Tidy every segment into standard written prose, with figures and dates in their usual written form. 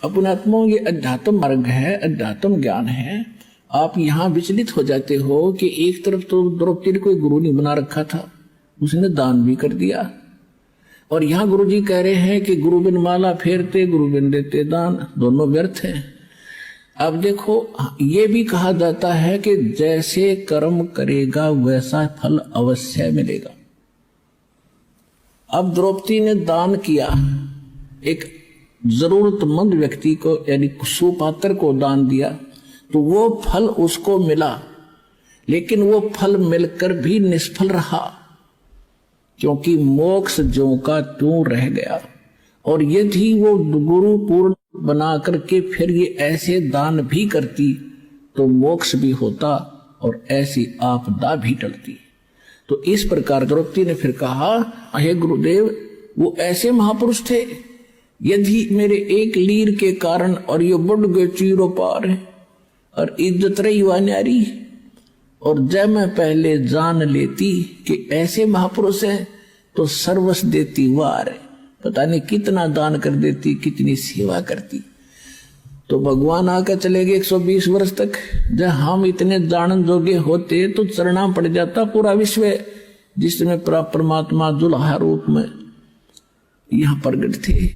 अपनात्मा ये अध्यात्म मार्ग है, अध्यात्म ज्ञान है। आप यहाँ विचलित हो जाते हो कि एक तरफ तो द्रौपदी ने कोई गुरु नहीं बना रखा था, उसने दान भी कर दिया, और यहाँ गुरु जी कह रहे हैं कि गुरु बिन माला फेरते गुरु बिन देते दान, दोनों व्यर्थ हैं। अब देखो, ये भी कहा जाता है कि जैसे कर्म करेगा वैसा फल अवश्य मिलेगा। अब द्रौपदी ने दान किया, एक जरूरतमंद व्यक्ति को यानी सुपात्र को दान दिया, तो वो फल उसको मिला, लेकिन वो फल मिलकर भी निष्फल रहा, क्योंकि मोक्ष ज्यों का त्यों रह गया। और यदि वो गुरु पूर्ण बना करके फिर ये ऐसे दान भी करती तो मोक्ष भी होता और ऐसी आपदा भी टलती। तो इस प्रकार द्रौपदी ने फिर कहा, हे गुरुदेव, वो ऐसे महापुरुष थे, यदि मेरे एक लीर के कारण और ये बढ़ गए चीरो पार और इज्जत रही हुआ न्यारी, और जब मैं पहले जान लेती कि ऐसे महापुरुष हैं तो सर्वस्व देती वार, पता नहीं कितना दान कर देती, कितनी सेवा करती। तो भगवान आकर चले गए 120 वर्ष तक। जब हम इतने जानन जोगे होते तो चरना पड़ जाता पूरा विश्व, जिसमें परमात्मा दुल्हा रूप में यहाँ प्रगट थे।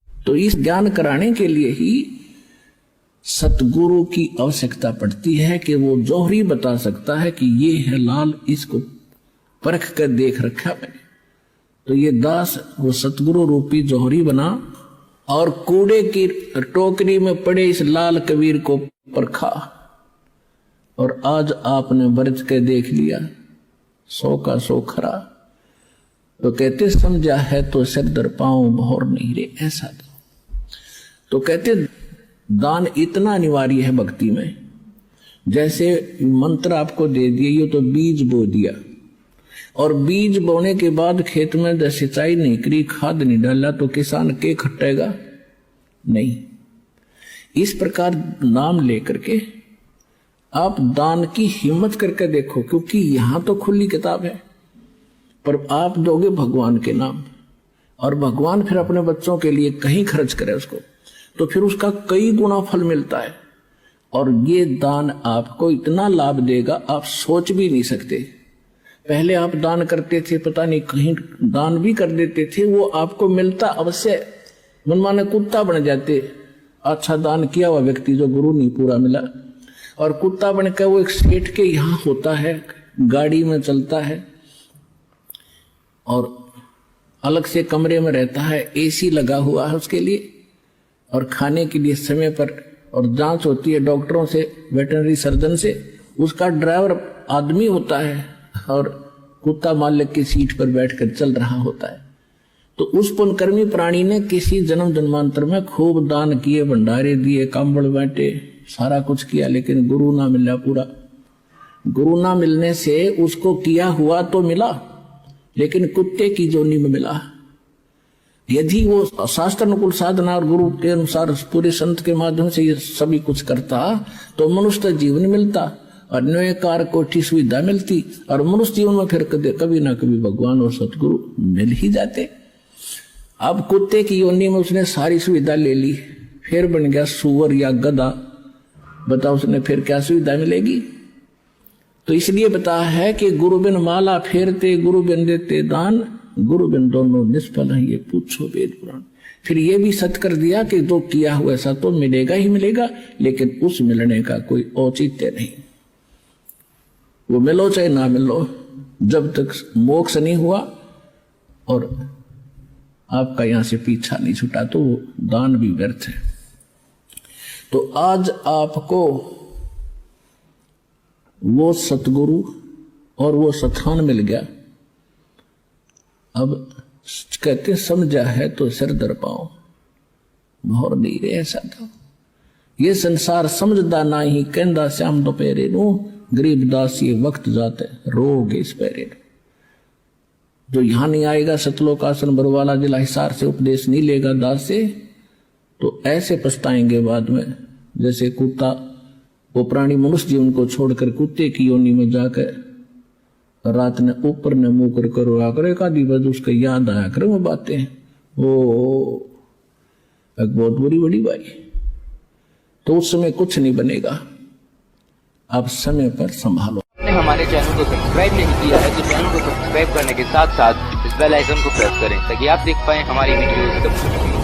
तो इस ज्ञान कराने के लिए ही सतगुरु की आवश्यकता पड़ती है कि वो जौहरी बता सकता है कि ये है लाल, इसको परख कर देख रखा मैंने। तो ये दास वो सतगुरु रूपी जौहरी बना और कूड़े की टोकरी में पड़े इस लाल कबीर को परखा, और आज आपने बरत के देख लिया, 100 का 100 खरा। तो कहते समझा है तो सिर दर पाऊं मोहर नहीं रे ऐसा। तो कहते दान इतना अनिवार्य है भक्ति में। जैसे मंत्र आपको दे दिए, ये तो बीज बो दिया, और बीज बोने के बाद खेत में जब सिंचाई नहीं करी, खाद नहीं डाला, तो किसान के खटेगा नहीं। इस प्रकार नाम लेकर के आप दान की हिम्मत करके देखो, क्योंकि यहां तो खुली किताब है, पर आप दोगे भगवान के नाम, और भगवान फिर अपने बच्चों के लिए कहीं खर्च करे उसको, तो फिर उसका कई गुना फल मिलता है। और ये दान आपको इतना लाभ देगा आप सोच भी नहीं सकते। पहले आप दान करते थे, पता नहीं कहीं दान भी कर देते थे, वो आपको मिलता अवश्य, मनमाने कुत्ता बन जाते। अच्छा दान किया हुआ व्यक्ति जो गुरु नहीं पूरा मिला, और कुत्ता बनकर वो एक सेठ के यहाँ होता है, गाड़ी में चलता है और अलग से कमरे में रहता है, एसी लगा हुआ है उसके लिए, और खाने के लिए समय पर, और जांच होती है डॉक्टरों से, वेटरनरी सर्जन से, उसका ड्राइवर आदमी होता है और कुत्ता मालिक की सीट पर बैठकर चल रहा होता है। तो उस पुण्यकर्मी प्राणी ने किसी जन्म जन्मांतर में खूब दान किए, भंडारे दिए, कंबल बांटे, सारा कुछ किया, लेकिन गुरु ना मिला पूरा। गुरु ना मिलने से उसको किया हुआ तो मिला, लेकिन कुत्ते की जोनी में मिला। यदि वो शास्त्र अनुकूल साधना और गुरु के अनुसार पूरे संत के माध्यम से ये सभी कुछ करता तो मनुष्य जीवन मिलता, अन्योकार कोटि सुविधा मिलती, और मनुष्य जीवन में फिर कभी ना कभी भगवान और सतगुरु मिल ही जाते। अब कुत्ते की योनि में उसने सारी सुविधा ले ली, फिर बन गया सुअर या गधा, बताओ उसने फिर क्या सुविधा मिलेगी। तो इसलिए बताया है कि गुरु बिन माला फेरते गुरु बिन देते दान, गुरु बिन दोनों निष्फल है, ये पूछो वेद पुराण। फिर ये भी सत्य कर दिया कि जो किया हुआ ऐसा तो मिलेगा ही मिलेगा, लेकिन उस मिलने का कोई औचित्य नहीं। वो मिलो चाहे ना मिलो, जब तक मोक्ष नहीं हुआ और आपका यहां से पीछा नहीं छूटा तो वो दान भी व्यर्थ है। तो आज आपको वो सतगुरु और वो सखान मिल गया। अब कहते समझा है तो सिर दर पाओ मोहर नहीं रे ऐसा था। ये संसार समझदा ना ही कहंदा श्याम दोपहरे नू, गरीब दास ये वक्त जाते रोग इस पैरे। जो यहां नहीं आएगा सतलोक आसन बरवाला जिला हिसार से उपदेश नहीं लेगा दास से, तो ऐसे पछताएंगे बाद में जैसे कुत्ता, वो प्राणी मनुष्य जीवन को छोड़कर कुत्ते की योनि में जाकर रात ने ऊपर ने मुंह कर करो आकर एक आदि बज उसका याद आया करे वो बातें। वो एक बहुत बुरी बड़ी बाई। तो उस समय कुछ नहीं बनेगा, आप समय पर संभालो। हमारे चैनल को सब्सक्राइब नहीं किया है तो चैनल को सब्सक्राइब करने के साथ साथ इस बेल आइकन को प्रेस करें ताकि आप देख पाएं हमारी वीडियोस सबसे पहले।